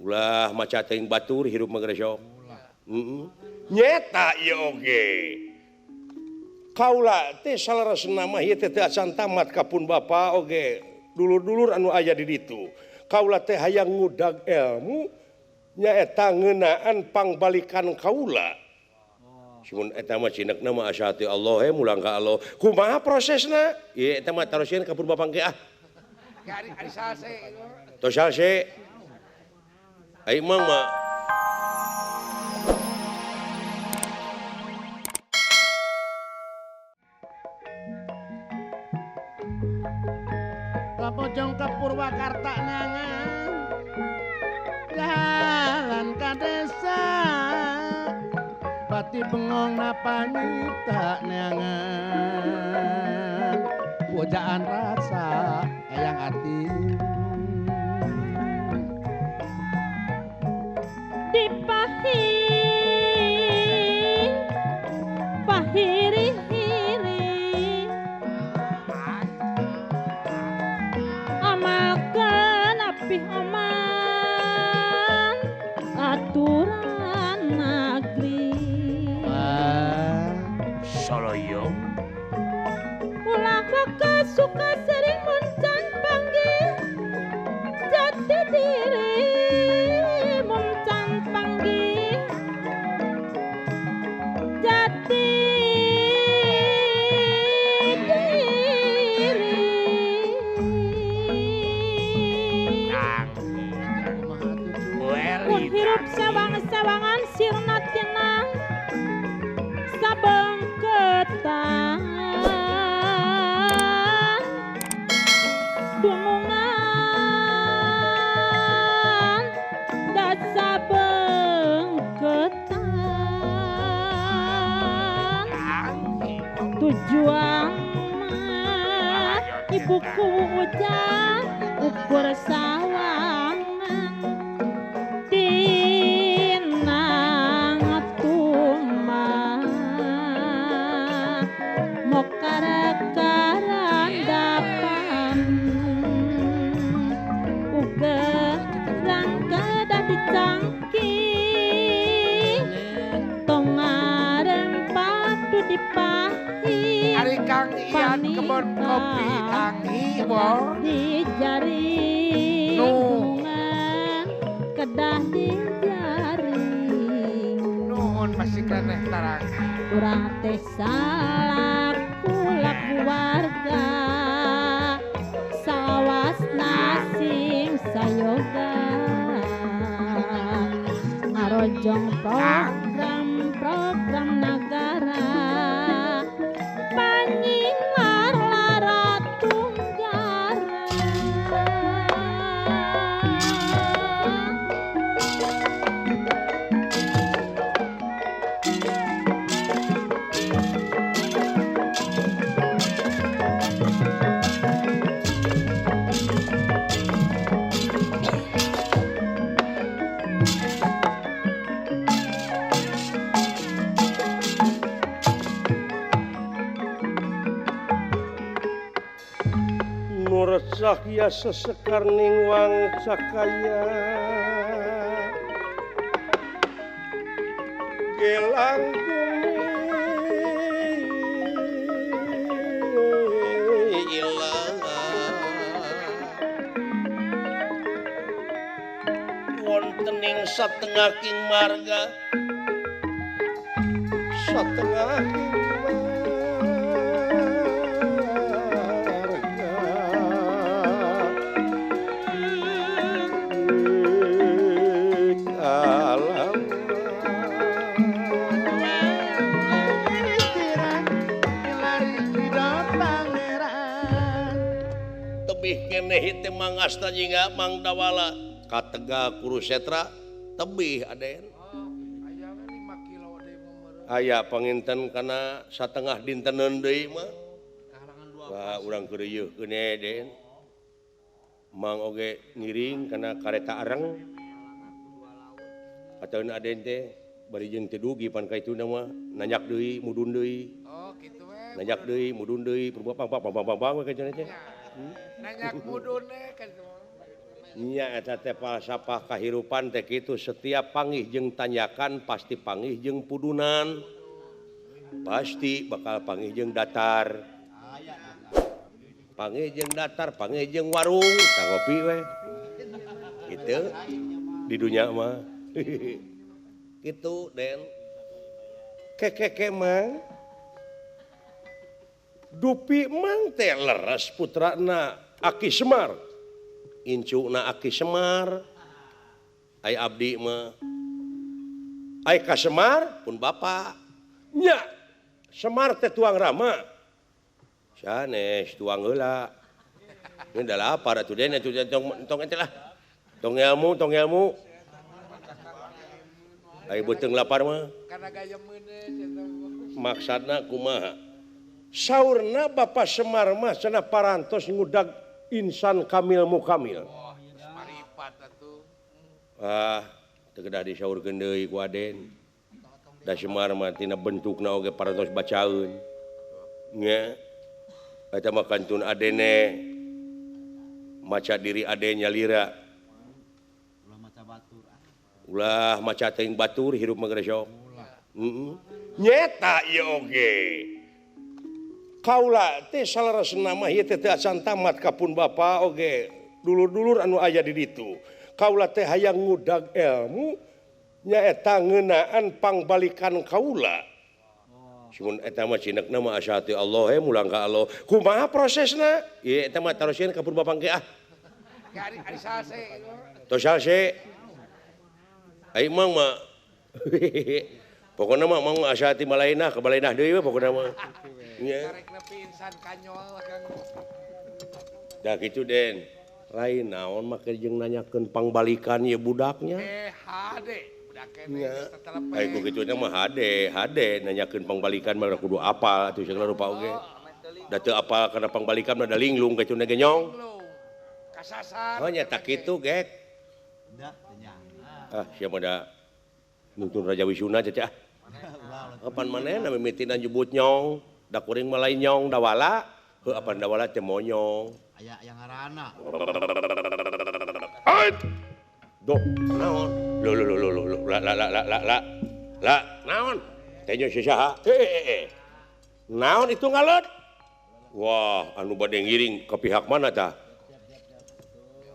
ulah maca teuing batur hirup mah sok. Nyeta ieu oge. Kaula teh salarasna mah ieu teh acan tamat kapun bapa oge dulur-dulur anu aya di ditu. Kaula teh hayang ngudag ilmu nyaeta ngeunaan pangbalikan kaula. Mun eta mah cinekna mah asyhadu Allah mulang ka Allah. Kumaha prosesna? Ieu eta mah tarosieun kapun bapa ge ah. Ari salse. Tos salse. Ai mah Kapojong ke Purwakarta nangan jalan ka desa pati bengong napanyita neangan pujaan rasa hayang ati pahiri-hiri amalkan apih oman aturan negeri Soloyo. ulah kakak suka sering muncan panggil jati diri muncan panggil jati diri mun hirup sewang-sewangan sirna tinang sabengketan dunungan da sabengketan tujuan mah ibuku ujang ukur sawangan tinang tumah mokara-karan dapan uga rangka dah dicangking tongareng padu dipahit Ari Kang Ian kebon kopi tangi bor. di jari hubungan kedah di jari Nuhun masih keneh tarang. urang teh salaku laku warga sawas nasing sayoga ngarojong program negara panyingar lara tunggara Nuresah sesekar ning wang cakaya gelang bumi ilang wontening satengah king marga satengah king keneh teh mangasta jingga Mang Dawala katega Kurusetra tebih aden. Aya 5 kilo deui meureun. Aya panginten kana satengah dinteneun deui mah. Kahalangan 2. Wah urang keureuh keuneh den. Mang oge ngiring kana kareta areng. Ataun aden teh bari jeung teu dugi pan ka ituna mah nanyak deui mudun deui. Oh kitu we. Nanyak deui mudun deui pang we ka cenah teh. Nanyak mudun kan. nya eta teh falsafah kahirupan teh kitu setiap panggih jeung tanyakan pasti panggih jeung pudunan pasti bakal panggih jeung datar panggih jeung datar panggih jeung warung tah ngopi we kitu di dunia mah gitu Den keke mang dupi mang teh leres putrana Aki Semar incuna Aki Semar ai abdi mah ai ka Semar pun bapak nya Semar teh tuang rama sanes tuang heula ini adalah apa ratu Den itu tong ente lah tong ilmu ai beuteung lapar mah Karena gaya meuneu maksudna kumaha saurna Bapak Semar mah cenah parantos ngudag insan kamil mukamil. maripat atuh. Teu kedah disaurkeun deui ku Aden. Da Semar mah tina bentukna oge parantos bacaeun. Nya. Eta mah kantun Adene maca diri Aden nyalira. Ulah maca teuing batur hirup magresok. Nyeta ieu oge. Kaula teh salarasna mah ieu teh acan tamat kapun bapa oge dulur-dulur anu aya di ditu. Kaula teh hayang ngudag ilmu nyaeta ngeunaan pangbalikan kaula. Mun eta mah cinekna mah asyhadu Allah mulang ka Allah. Kumaha prosesna? Ieu eta mah tarosieun kapun bapa ge ah. Ari salse. Tos salse. Ai mang mah pokona mah mang asyhadu malainah ka balainah deui pokona mah. Nya. Karek nepi insan kanyol Kang. Da kitu Den. Lain naon make jeung nanyakeun pangbalikan ieu budaknya. HD budak keneh geus tetelepet. Ai ku kitu mah HD nanyakeun pangbalikan mah kudu apal atuh segala rupa oge. Da teu apal kana pangbalikan mah da linglung kitu ge nyong. Kasasar. Oh nya tak kitu gek. Sia mah da nuntun Raja Wisuna cecah. Kapan manehna mimitina nyebut nyong, da kuring mah lain nyong dawala, heuh apan dawala teh monyong. Aya yang ngaranna. Ait. Duh, naon? La, naon? Teh nya saha? Naon itu ngalet? Wah, anu bade ngiring ke pihak mana tah?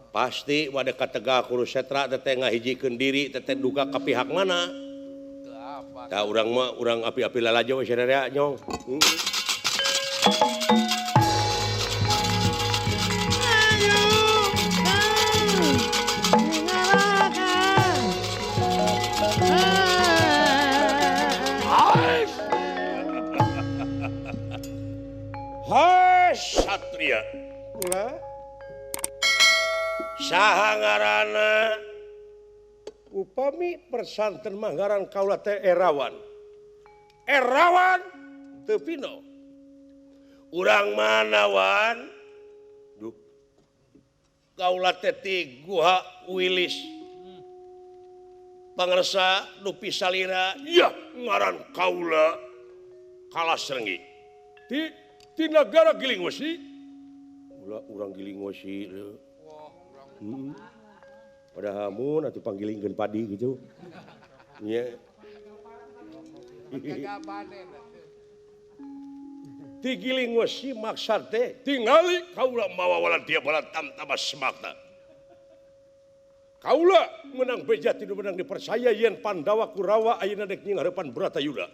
Pasti wade katega Kurusetra teteh ngahijikeun diri teteh duka ke pihak mana? Tah urang mah urang api-api lalajo we sadaya nyong. Hai satria. Ulah. Saha ngaranna? Upami persantren manggaran kaula teh Erawan. Erawan teu pino. Urang manawan? Duh. Kaula teh ti Guha Wilis. Pangarsa Dupi Salira. Ya, ngaran kaula Kalasrengi. Ti nagara Gilingwesi. Ulah urang Gilingwesi. Pada hamun atau panggilingkeun padi gitu. Nya. Ti Gilingwesi maksud teh tingali kaula mawa walan tiap bala tamtama semakna. Kaula menang beja tidu menang dipercaya yen Pandawa Kurawa ayeuna dek nying hareupan Bratayuda.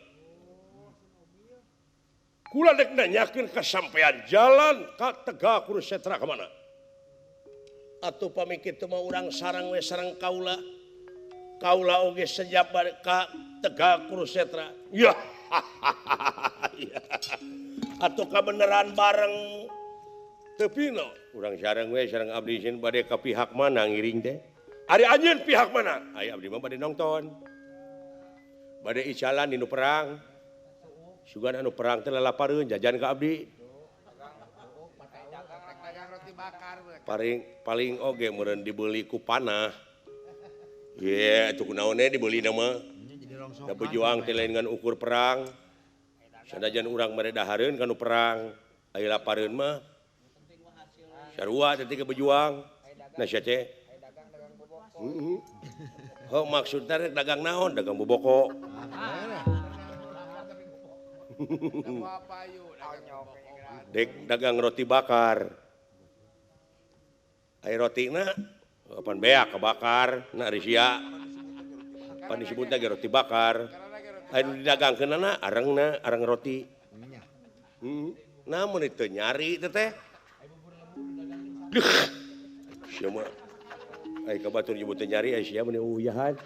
Kula dek nanyakeun kasampean jalan ka Tegak Kurusetra ka mana? Atuh pami kitu mah urang sareng we sareng kaula. Kaula oge sejab ka Tegak Kurusetra. Ya. Atuh kabeneran bareng teu pino. Urang sareng we sareng abdi sin bade ka pihak mana ngiring teh? Ari anjeun pihak mana? Aya abdi mah bade nongton. Bade icalan dinu perang. Sugan anu perang teh lalapareun jajan ka abdi. Paling oge meureun dibeli ku panah. Ye, atuh kunaon dibeli nama. Da berjuang teh lain ngan ukur perang. Sanajan urang mere dahareun kanu perang, aya lapareun mah sarua teh berjuang. Nah sia teh Oh maksudnya dagang naon, dagang boboko. Dek dagang roti bakar. Air roti na, kapan beak kebakar, na risia. Pan disebutnya roti bakar. Air didagang kenana, arang roti. Namun itu nyari teteh. Siapa? Ay kabatur nyebutnya nyari, ay siapa nih uyahan.